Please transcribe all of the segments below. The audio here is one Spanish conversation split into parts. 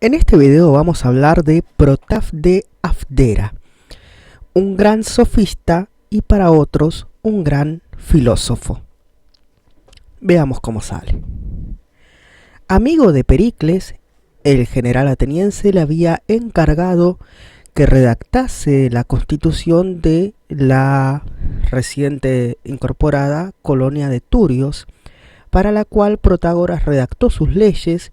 En este video vamos a hablar de Protaf de Abdera, un gran sofista y para otros un gran filósofo. Veamos cómo sale. Amigo de Pericles, el general ateniense le había encargado que redactase la constitución de la reciente incorporada colonia de Turios, para la cual Protágoras redactó sus leyes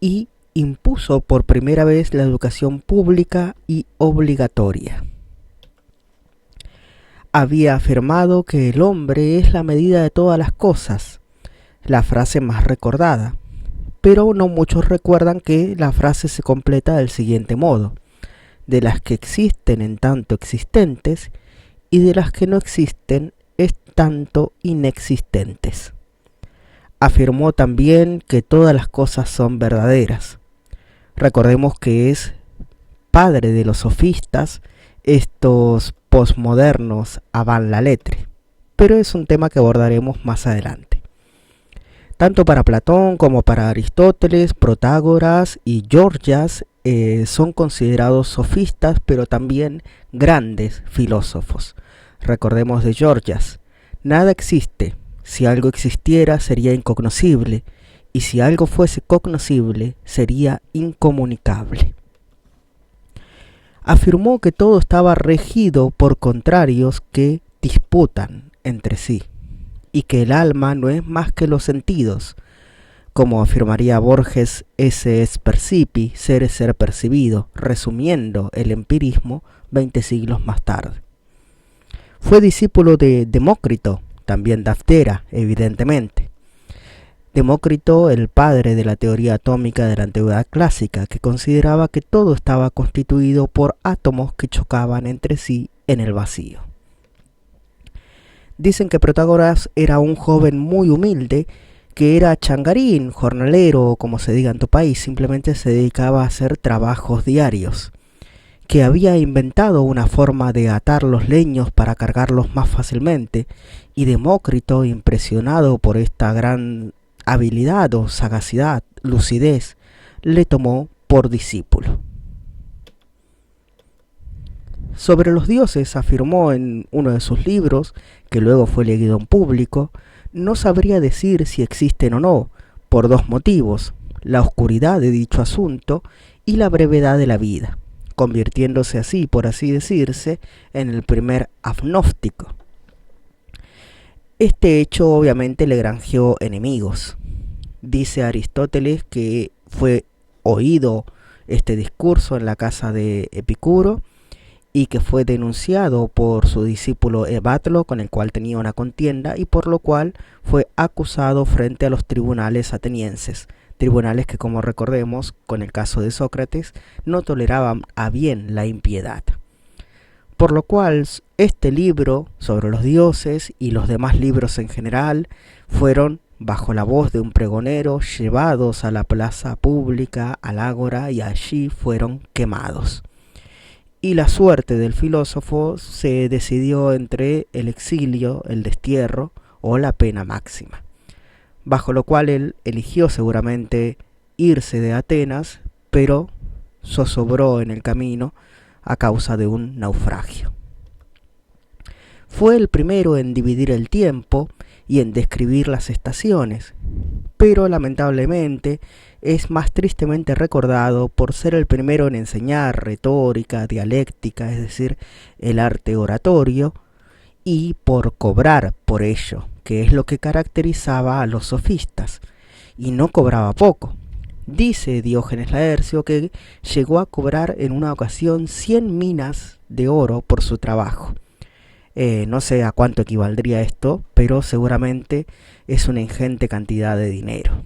y impuso por primera vez la educación pública y obligatoria. Había afirmado que el hombre es la medida de todas las cosas, la frase más recordada, pero no muchos recuerdan que la frase se completa del siguiente modo: de las que existen en tanto existentes, y de las que no existen es tanto inexistentes. Afirmó también que todas las cosas son verdaderas. Recordemos que es padre de los sofistas, estos posmodernos avant la lettre, pero es un tema que abordaremos más adelante. Tanto para Platón como para Aristóteles, Protágoras y Gorgias son considerados sofistas, pero también grandes filósofos. Recordemos de Gorgias: nada existe, si algo existiera sería incognoscible, y si algo fuese cognoscible sería incomunicable. Afirmó que todo estaba regido por contrarios que disputan entre sí, y que el alma no es más que los sentidos. Como afirmaría Borges, esse es percipi, ser es ser percibido, resumiendo el empirismo 20 siglos más tarde. Fue discípulo de Demócrito, también de Abdera, evidentemente. Demócrito, el padre de la teoría atómica de la antigüedad clásica, que consideraba que todo estaba constituido por átomos que chocaban entre sí en el vacío. Dicen que Protágoras era un joven muy humilde, que era changarín, jornalero o como se diga en tu país, simplemente se dedicaba a hacer trabajos diarios, que había inventado una forma de atar los leños para cargarlos más fácilmente, y Demócrito, impresionado por esta gran habilidad o sagacidad, lucidez, le tomó por discípulo. Sobre los dioses afirmó en uno de sus libros, que luego fue leído en público: no sabría decir si existen o no, por dos motivos: la oscuridad de dicho asunto y la brevedad de la vida, convirtiéndose así, por así decirse, en el primer agnóstico. Este hecho obviamente le granjeó enemigos. Dice Aristóteles que fue oído este discurso en la casa de Epicuro y que fue denunciado por su discípulo Ebatlo, con el cual tenía una contienda, y por lo cual fue acusado frente a los tribunales atenienses, tribunales que, como recordemos con el caso de Sócrates, no toleraban a bien la impiedad. Por lo cual este libro sobre los dioses y los demás libros en general fueron, bajo la voz de un pregonero, llevados a la plaza pública, al ágora, y allí fueron quemados. Y la suerte del filósofo se decidió entre el exilio, el destierro o la pena máxima, bajo lo cual él eligió seguramente irse de Atenas, pero zozobró en el camino a causa de un naufragio. Fue el primero en dividir el tiempo y en describir las estaciones, pero lamentablemente es más tristemente recordado por ser el primero en enseñar retórica, dialéctica, es decir, el arte oratorio, y por cobrar por ello, que es lo que caracterizaba a los sofistas, y no cobraba poco. Dice Diógenes Laercio que llegó a cobrar en una ocasión 100 minas de oro por su trabajo. No sé a cuánto equivaldría esto, pero seguramente es una ingente cantidad de dinero.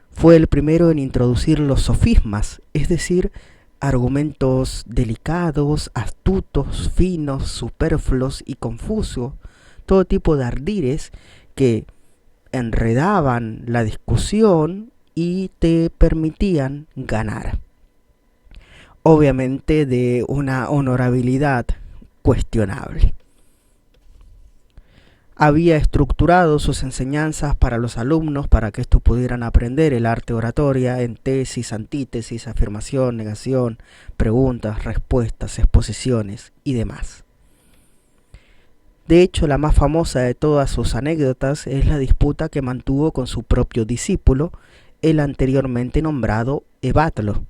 Fue el primero en introducir los sofismas, es decir, argumentos delicados, astutos, finos, superfluos y confusos, todo tipo de ardires que enredaban la discusión y te permitían ganar. Obviamente de una honorabilidad cuestionable. Había estructurado sus enseñanzas para los alumnos para que estos pudieran aprender el arte oratoria en tesis, antítesis, afirmación, negación, preguntas, respuestas, exposiciones y demás. De hecho, la más famosa de todas sus anécdotas es la disputa que mantuvo con su propio discípulo, el anteriormente nombrado Evatlo.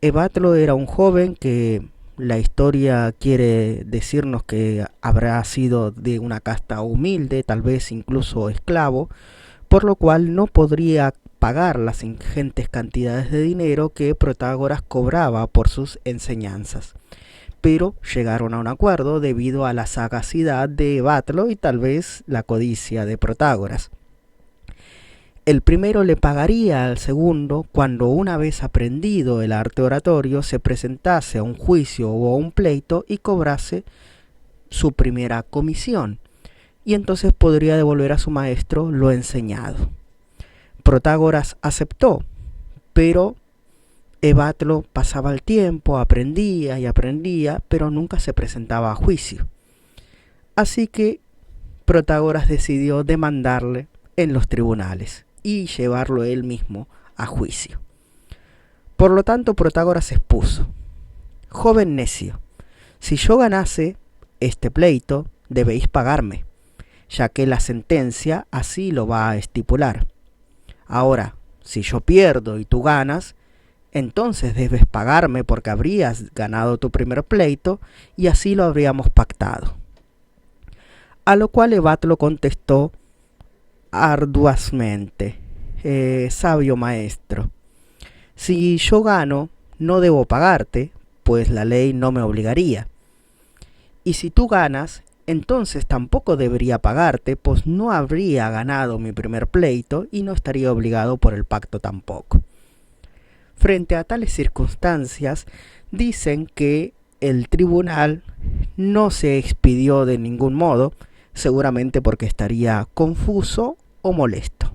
Evatlo era un joven que la historia quiere decirnos que habrá sido de una casta humilde, tal vez incluso esclavo, por lo cual no podría pagar las ingentes cantidades de dinero que Protágoras cobraba por sus enseñanzas. Pero llegaron a un acuerdo debido a la sagacidad de Evatlo y tal vez la codicia de Protágoras. El primero le pagaría al segundo cuando, una vez aprendido el arte oratorio, se presentase a un juicio o a un pleito y cobrase su primera comisión, y entonces podría devolver a su maestro lo enseñado. Protágoras aceptó, pero Evatlo pasaba el tiempo, aprendía y aprendía, pero nunca se presentaba a juicio. Así que Protágoras decidió demandarle en los tribunales y llevarlo él mismo a juicio. Por lo tanto, Protágoras expuso: joven necio, si yo ganase este pleito, debéis pagarme, ya que la sentencia así lo va a estipular. Ahora, si yo pierdo y tú ganas, entonces debes pagarme porque habrías ganado tu primer pleito y así lo habríamos pactado. A lo cual Evatlo contestó arduamente: sabio maestro, si yo gano, no debo pagarte, pues la ley no me obligaría. Y si tú ganas, entonces tampoco debería pagarte, pues no habría ganado mi primer pleito y no estaría obligado por el pacto tampoco. Frente a tales circunstancias, dicen que el tribunal no se expidió de ningún modo, seguramente porque estaría confuso o molesto.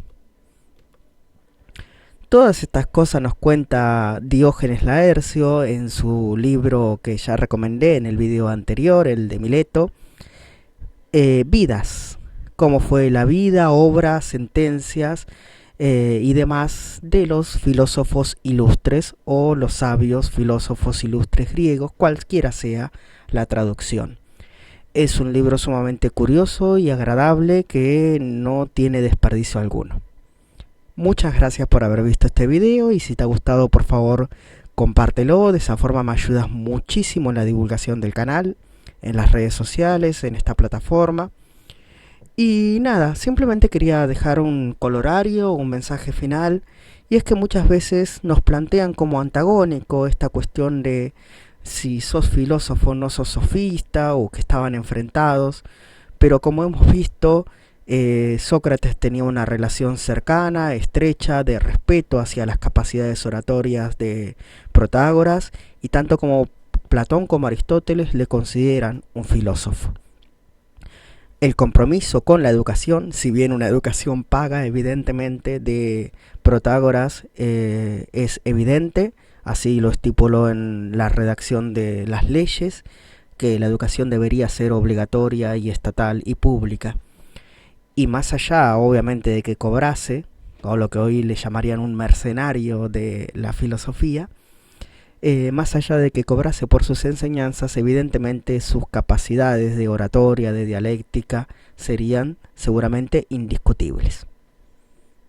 Todas estas cosas nos cuenta Diógenes Laercio en su libro que ya recomendé en el video anterior, el de Mileto, Vidas, cómo fue la vida, obras, sentencias y demás de los filósofos ilustres o los sabios filósofos ilustres griegos, cualquiera sea la traducción. Es un libro sumamente curioso y agradable que no tiene desperdicio alguno. Muchas gracias por haber visto este video y si te ha gustado, por favor compártelo, de esa forma me ayudas muchísimo en la divulgación del canal, en las redes sociales, en esta plataforma. Y nada, simplemente quería dejar un colorario, un mensaje final, y es que muchas veces nos plantean como antagónico esta cuestión de si sos filósofo o no sos sofista, o que estaban enfrentados, pero como hemos visto, Sócrates tenía una relación cercana, estrecha, de respeto hacia las capacidades oratorias de Protágoras, y tanto como Platón como Aristóteles le consideran un filósofo. El compromiso con la educación, si bien una educación paga evidentemente de Protágoras, es evidente, así lo estipuló en la redacción de las leyes, que la educación debería ser obligatoria y estatal y pública. Y más allá, obviamente, de que cobrase, o lo que hoy le llamarían un mercenario de la filosofía, más allá de que cobrase por sus enseñanzas, evidentemente sus capacidades de oratoria, de dialéctica, serían seguramente indiscutibles.